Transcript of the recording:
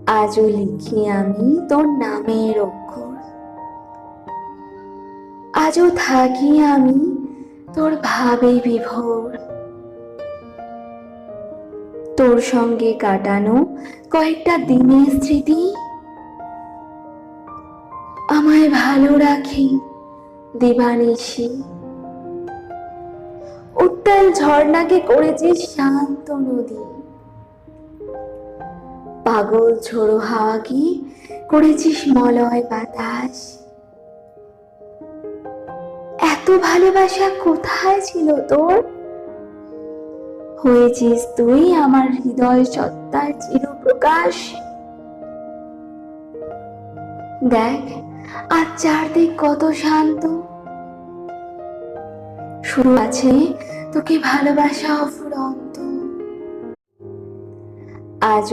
আজও লিখি আমি তোর নামের অক্ষর, আজও থাকি আমি তোর ভাবে বিভোর। তোর সঙ্গে কাটানো কয়েকটা দিনের স্মৃতি আমায় ভালো রাখে দিবানিশি। উত্তাল ঝর্ণাকে করেছিস শান্ত নদী, পাগল ঝোড়ো হাওয়াকে করেছিস মলয় বাতাস। এত ভালোবাসা কোথায় ছিল তোর? হয়েছিস তুই আমার হৃদয় সত্তার চিরপ্রকাশ। দেখ আজ চারদিক কত শান্ত, শুরু আছে তোকে ভালোবাসা অফুরন্ত। আজ